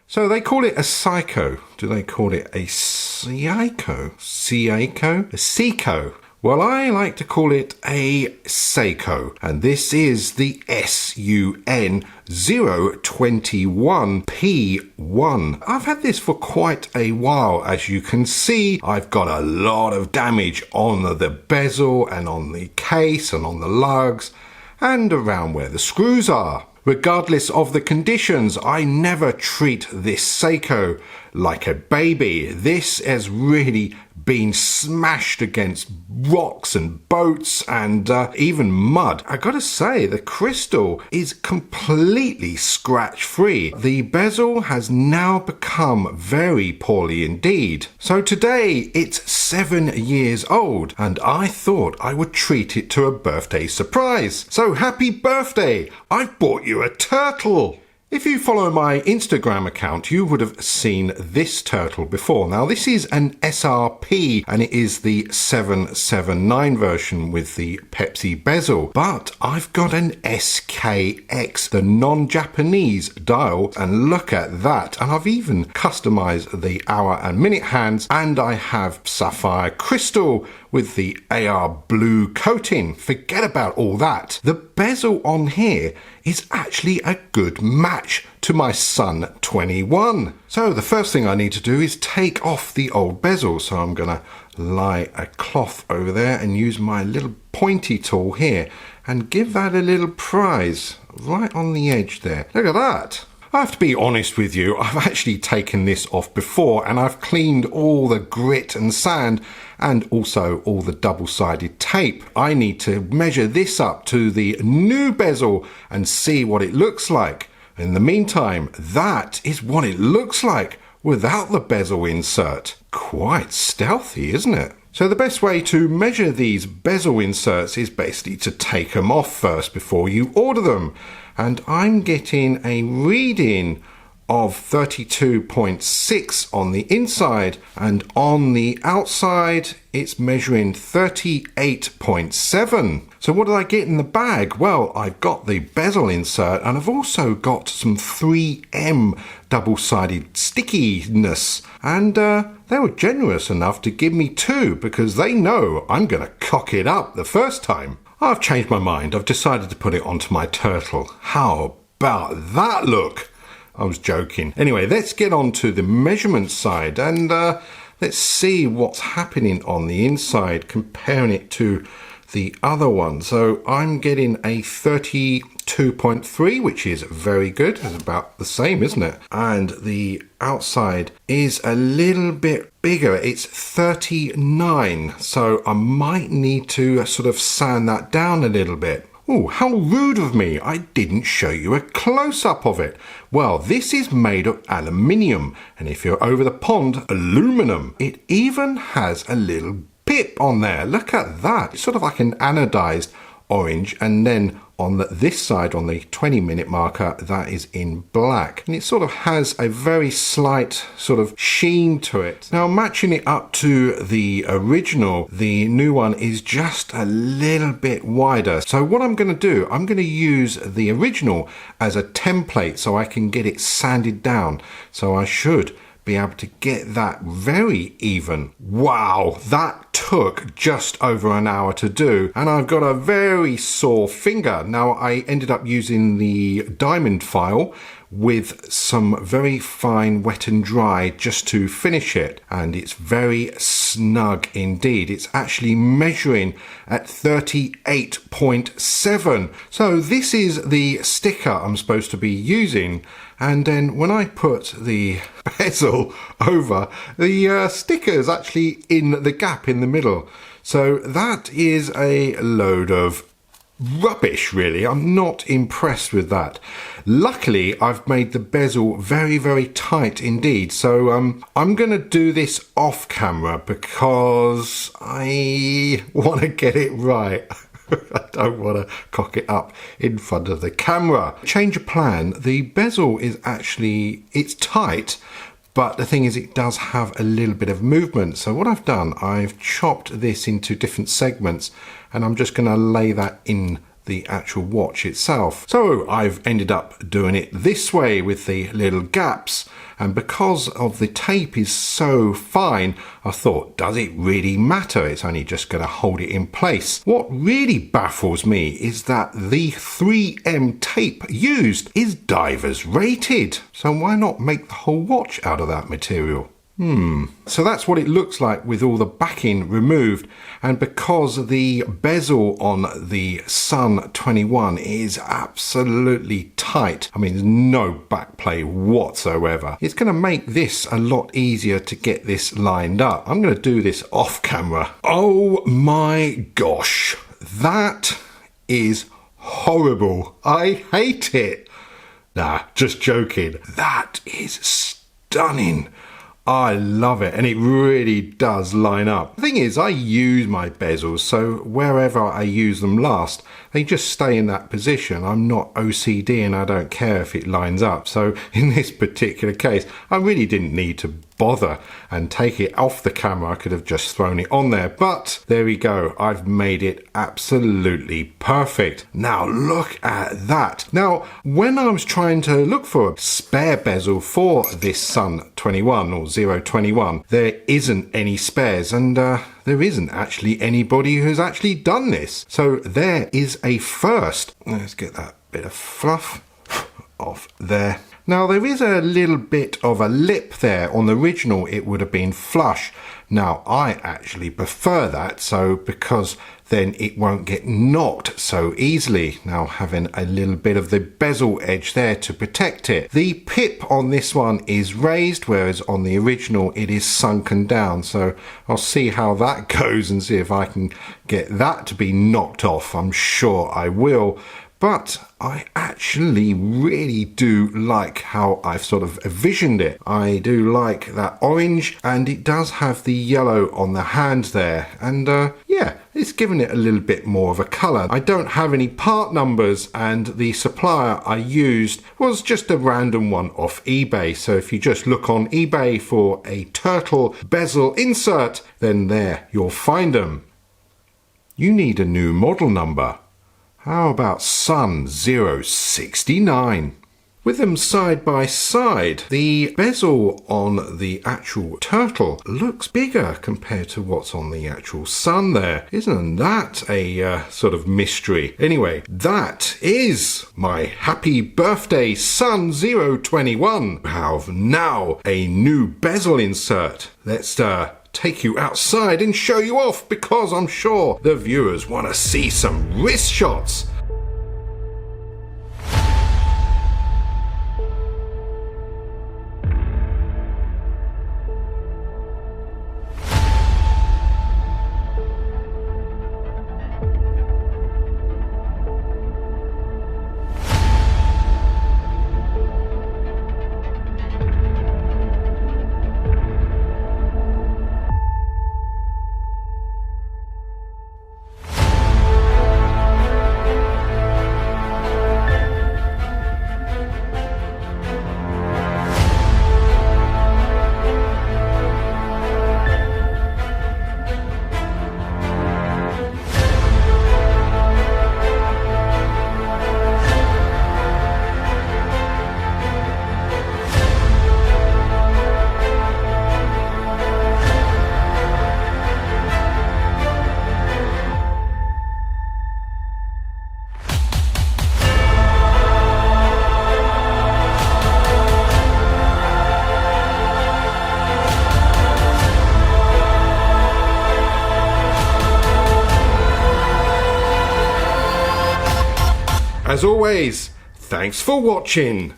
So they call it a SEIKO. Do they call it a SEIKO? SEIKO? A SEIKO? Well, I like to call it a SEIKO, and this is the SUN021-P1. I've had this for quite a while. As you can see, I've got a lot of damage on the bezel and on the case and on the lugs and around where the screws are. Regardless of the conditions, I never treat this SEIKO like a baby. This has really been smashed against rocks and boats and even mud. I gotta say, the crystal is completely scratch free. The bezel has now become very poorly indeed. So today it's 7 years old, and I thought I would treat it to a birthday surprise. So happy birthday! I've bought you a turtle! If you follow my Instagram account, you would have seen this turtle before. Now, this is an SRP, and it is the 779 version with the HaPpY bezel. But I've got an SKX, the non-Japanese dial, and look at that. And I've even customized the hour and minute hands, and I have sapphire crystal with the AR blue coating. Forget about all that. The bezel on here is actually a good match to my Sun021. So the first thing I need to do is take off the old bezel. So I'm gonna lie a cloth over there and use my little pointy tool here and give that a little prise right on the edge there. Look at that. I have to be honest with you, I've actually taken this off before and I've cleaned all the grit and sand and also all the double-sided tape. I need to measure this up to the new bezel and see what it looks like. In the meantime, that is what it looks like without the bezel insert. Quite stealthy, isn't it? So the best way to measure these bezel inserts is basically to take them off first before you order them. And I'm getting a reading of 32.6 on the inside, and on the outside it's measuring 38.7. So what did I get in the bag? Well, I've got the bezel insert and I've also got some 3M double-sided stickiness, and they were generous enough to give me 2 because they know I'm gonna cock it up the first time. I've changed my mind. I've decided to put it onto my turtle. How about that look? I was joking. Anyway, let's get on to the measurement side and let's see what's happening on the inside, comparing it to the other one. So I'm getting a 32.3, which is very good. It's about the same, isn't it? And the outside is a little bit bigger. It's 39. So I might need to sort of sand that down a little bit. Oh, how rude of me. I didn't show you a close-up of it. Well, this is made of aluminium, and if you're over the pond, aluminum. It even has a little pip on there. Look at that. It's sort of like an anodized orange, and then on this side, on the 20-minute marker, that is in black. And it sort of has a very slight sort of sheen to it. Now, matching it up to the original, the new one is just a little bit wider. So what I'm going to do, I'm going to use the original as a template so I can get it sanded down. So I should be able to get that very even. Wow, that took just over an hour to do, and I've got a very sore finger. Now, I ended up using the diamond file with some very fine wet and dry just to finish it, and it's very snug indeed. It's actually measuring at 38.7. So this is the sticker I'm supposed to be using, and then when I put the bezel over, the sticker is actually in the gap in the middle. So that is a load of rubbish, really. I'm not impressed with that. Luckily, I've made the bezel very, very tight indeed. So I'm going to do this off camera because I want to get it right. I don't want to cock it up in front of the camera. Change of plan. The bezel is actually, it's tight, but the thing is it does have a little bit of movement. So what I've done, I've chopped this into different segments, and I'm just going to lay that in the actual watch itself. So I've ended up doing it this way with the little gaps, and because of the tape is so fine, I thought, does it really matter? It's only just going to hold it in place. What really baffles me is that the 3M tape used is divers rated, so why not make the whole watch out of that material? So that's what it looks like with all the backing removed, and because the bezel on the Sun21 is absolutely tight, I mean there's no backplay whatsoever, it's going to make this a lot easier to get this lined up. I'm going to do this off camera. Oh my gosh, that is horrible. I hate it. Nah, just joking. That is stunning. I love it, and it really does line up. The thing is, I use my bezels, so wherever I use them last, they just stay in that position. I'm not OCD and I don't care if it lines up. So in this particular case, I really didn't need to bother and take it off the camera. I could have just thrown it on there, but there we go. I've made it absolutely perfect. Now look at that. Now, when I was trying to look for a spare bezel for this Sun21 or 021, there isn't any spares, and there isn't actually anybody who's actually done this. So there is a first. Let's get that bit of fluff off there. Now there is a little bit of a lip there. On the original it would have been flush. Now I actually prefer that, so because then it won't get knocked so easily. Now having a little bit of the bezel edge there to protect it. The pip on this one is raised, whereas on the original it is sunken down. So I'll see how that goes and see if I can get that to be knocked off. I'm sure I will. But I actually really do like how I've sort of envisioned it. I do like that orange, and it does have the yellow on the hand there. And yeah, it's given it a little bit more of a colour. I don't have any part numbers, and the supplier I used was just a random one off eBay. So if you just look on eBay for a turtle bezel insert, then there you'll find them. You need a new model number. How about Sun069? With them side by side, the bezel on the actual turtle looks bigger compared to what's on the actual Sun there. Isn't that a sort of mystery? Anyway, that is my happy birthday Sun021. We have now a new bezel insert. Let's take you outside and show you off, because I'm sure the viewers want to see some wrist shots. As always, thanks for watching.